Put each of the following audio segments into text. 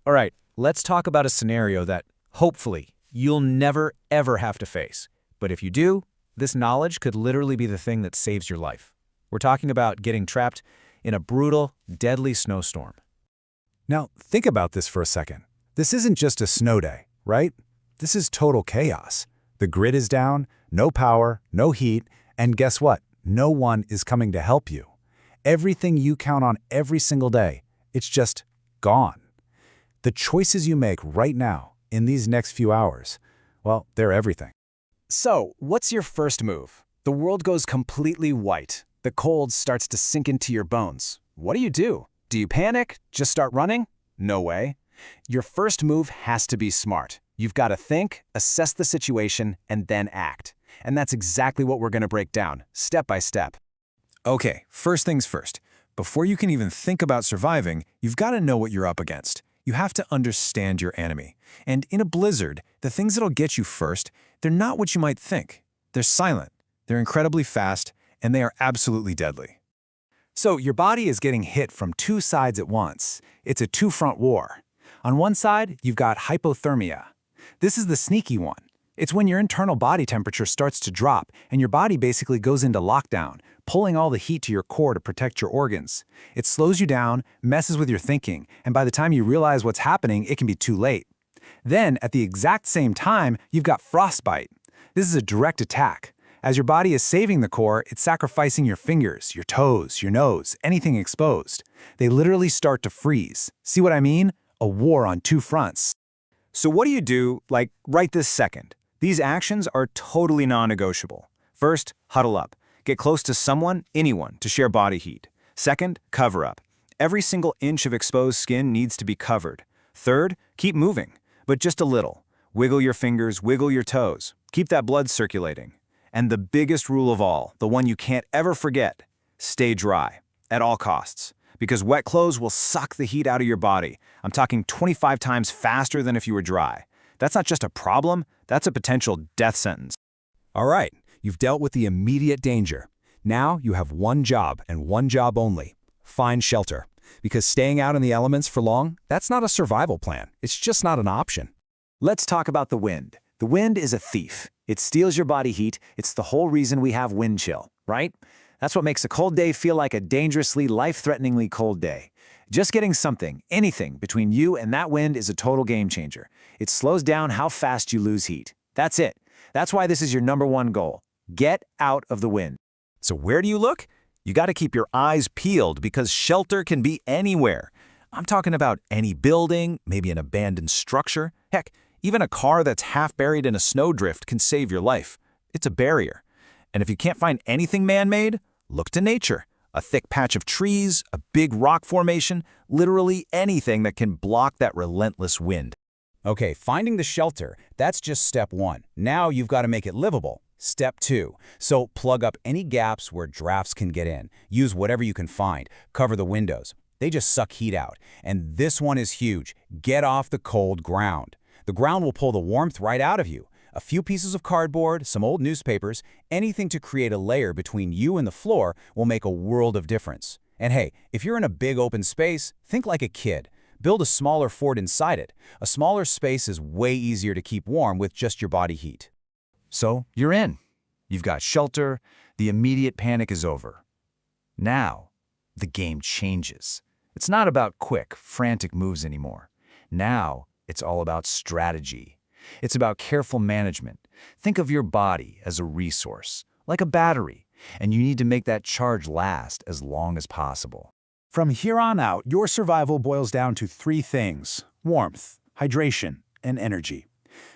All right, let's talk about a scenario that, hopefully, you'll never ever have to face. But if you do, this knowledge could literally be the thing that saves your life. We're talking about getting trapped in a brutal, deadly snowstorm. Now, think about this for a second. This isn't just a snow day, right? This is total chaos. The grid is down, no power, no heat, and guess what? No one is coming to help you. Everything you count on every single day, it's just gone. The choices you make right now, in these next few hours, well, they're everything. So, what's your first move? The world goes completely white. The cold starts to sink into your bones. What do? Do you panic? Just start running? No way. Your first move has to be smart. You've got to think, assess the situation, and then act. And that's exactly what we're going to break down, step by step. Okay, first things first. Before you can even think about surviving, you've got to know what you're up against. You have to understand your enemy. And in a blizzard, the things that'll get you first, they're not what you might think. They're silent, they're incredibly fast, and they are absolutely deadly. So your body is getting hit from two sides at once. It's a two-front war. On one side, you've got hypothermia. This is the sneaky one. It's when your internal body temperature starts to drop and your body basically goes into lockdown, pulling all the heat to your core to protect your organs. It slows you down, messes with your thinking, and by the time you realize what's happening, it can be too late. Then, at the exact same time, you've got frostbite. This is a direct attack. As your body is saving the core, it's sacrificing your fingers, your toes, your nose, anything exposed. They literally start to freeze. See what I mean? A war on two fronts. So what do you do, like, right this second? These actions are totally non-negotiable. First, huddle up. Get close to someone, anyone, to share body heat. Second, cover up. Every single inch of exposed skin needs to be covered. Third, keep moving, but just a little. Wiggle your fingers, wiggle your toes. Keep that blood circulating. And the biggest rule of all, the one you can't ever forget, stay dry, at all costs. Because wet clothes will suck the heat out of your body. I'm talking 25 times faster than if you were dry. That's not just a problem, that's a potential death sentence. All right, you've dealt with the immediate danger. Now you have one job and one job only. Find shelter. Because staying out in the elements for long, that's not a survival plan. It's just not an option. Let's talk about the wind. The wind is a thief. It steals your body heat. It's the whole reason we have wind chill, right? That's what makes a cold day feel like a dangerously, life-threateningly cold day. Just getting something, anything, between you and that wind is a total game changer. It slows down how fast you lose heat. That's it. That's why this is your #1 goal. Get out of the wind. So where do you look? You got to keep your eyes peeled because shelter can be anywhere. I'm talking about any building, maybe an abandoned structure. Heck, even a car that's half buried in a snowdrift can save your life. It's a barrier. And if you can't find anything man-made, look to nature. A thick patch of trees, a big rock formation, literally anything that can block that relentless wind. Okay, finding the shelter, that's just step one. Now you've got to make it livable. Step two, so plug up any gaps where drafts can get in. Use whatever you can find. Cover the windows. They just suck heat out. And this one is huge. Get off the cold ground. The ground will pull the warmth right out of you. A few pieces of cardboard, some old newspapers, anything to create a layer between you and the floor will make a world of difference. And hey, if you're in a big open space, think like a kid. Build a smaller fort inside it. A smaller space is way easier to keep warm with just your body heat. So you're in. You've got shelter. The immediate panic is over. Now, the game changes. It's not about quick, frantic moves anymore. Now, it's all about strategy. It's about careful management. Think of your body as a resource, like a battery, and you need to make that charge last as long as possible. From here on out, your survival boils down to three things: warmth, hydration, and energy.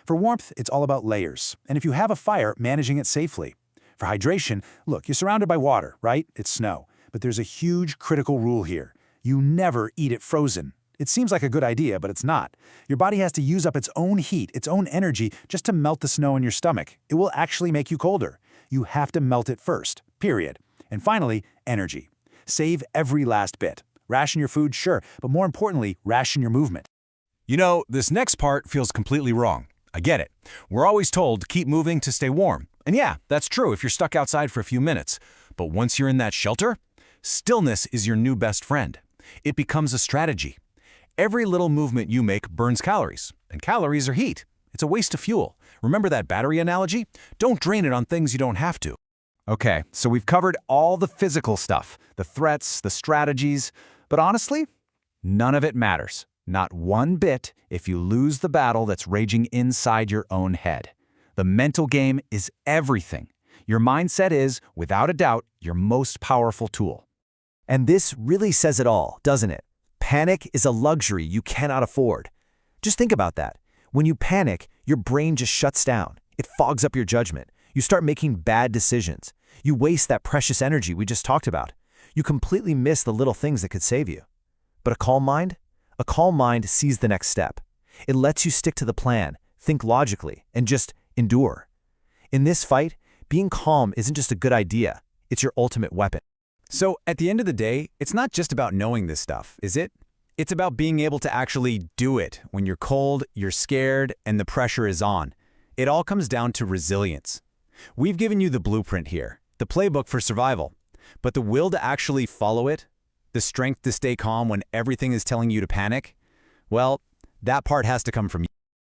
For warmth, it's all about layers, and if you have a fire, managing it safely. For hydration, look, you're surrounded by water, right? It's snow. But there's a huge critical rule here. You never eat it frozen. It seems like a good idea, but it's not. Your body has to use up its own heat, its own energy, just to melt the snow in your stomach. It will actually make you colder. You have to melt it first, period. And finally, energy. Save every last bit. Ration your food, sure, but more importantly, ration your movement. You know, this next part feels completely wrong. I get it. We're always told to keep moving to stay warm. And yeah, that's true if you're stuck outside for a few minutes. But once you're in that shelter, stillness is your new best friend. It becomes a strategy. Every little movement you make burns calories, and calories are heat. It's a waste of fuel. Remember that battery analogy? Don't drain it on things you don't have to. Okay, so we've covered all the physical stuff, the threats, the strategies, but honestly, none of it matters. Not one bit if you lose the battle that's raging inside your own head. The mental game is everything. Your mindset is, without a doubt, your most powerful tool. And this really says it all, doesn't it? Panic is a luxury you cannot afford. Just think about that. When you panic, your brain just shuts down. It fogs up your judgment. You start making bad decisions. You waste that precious energy we just talked about. You completely miss the little things that could save you. But a calm mind? A calm mind sees the next step. It lets you stick to the plan, think logically, and just endure. In this fight, being calm isn't just a good idea. It's your ultimate weapon. So at the end of the day, it's not just about knowing this stuff, is it? It's about being able to actually do it when you're cold, you're scared, and the pressure is on. It all comes down to resilience. We've given you the blueprint here, the playbook for survival. But the will to actually follow it, the strength to stay calm when everything is telling you to panic, well, that part has to come from you.